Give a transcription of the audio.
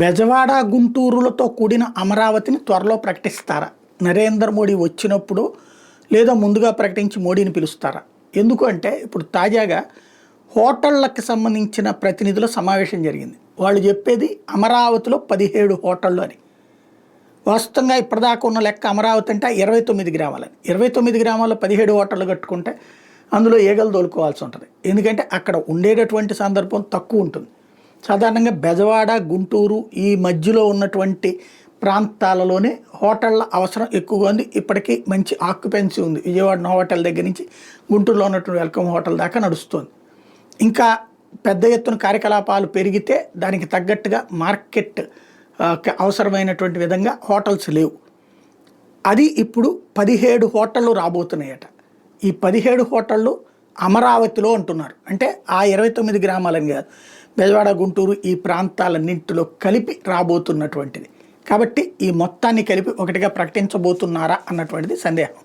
బెజవాడ గుంటూరులతో కూడిన అమరావతిని త్వరలో ప్రకటిస్తారా? నరేంద్ర మోడీ వచ్చినప్పుడు లేదా ముందుగా ప్రకటించి మోడీని పిలుస్తారా? ఎందుకు అంటే ఇప్పుడు తాజాగా హోటళ్ళకి సంబంధించిన ప్రతినిధుల సమావేశం జరిగింది. వాళ్ళు చెప్పేది అమరావతిలో 17 హోటళ్ళు అని. వాస్తవంగా ఇప్పటిదాకా ఉన్న లెక్క అమరావతి అంటే 29 గ్రామాలని. 29 గ్రామాల్లో 17 హోటళ్ళు కట్టుకుంటే అందులో ఏగలు తోలుకోవాల్సి ఉంటుంది. ఎందుకంటే అక్కడ ఉండేటటువంటి సందర్భం తక్కువ ఉంటుంది. సాధారణంగా బెజవాడ గుంటూరు ఈ మధ్యలో ఉన్నటువంటి ప్రాంతాలలోనే హోటళ్ళ అవసరం ఎక్కువగా ఉంది. ఇప్పటికీ మంచి ఆక్యుపెన్సీ ఉంది. విజయవాడ నోవాటెల్ దగ్గర నుంచి గుంటూరులో ఉన్నటువంటి వెల్కమ్ హోటల్ దాకా నడుస్తుంది. ఇంకా పెద్ద ఎత్తున కార్యకలాపాలు పెరిగితే దానికి తగ్గట్టుగా మార్కెట్ అవసరమైనటువంటి విధంగా హోటల్స్ లేవు. అది ఇప్పుడు 17 హోటళ్ళు రాబోతున్నాయట. ఈ 17 హోటళ్ళు అమరావతిలో అంటున్నారు. అంటే ఆ 29 గ్రామాలని కాదు, బెజవాడ గుంటూరు ఈ ప్రాంతాలన్నింటిలో కలిపి రాబోతున్నటువంటిది. కాబట్టి ఈ మొత్తాన్ని కలిపి ఒకటిగా ప్రకటించబోతున్నారా అన్నటువంటిది సందేహం.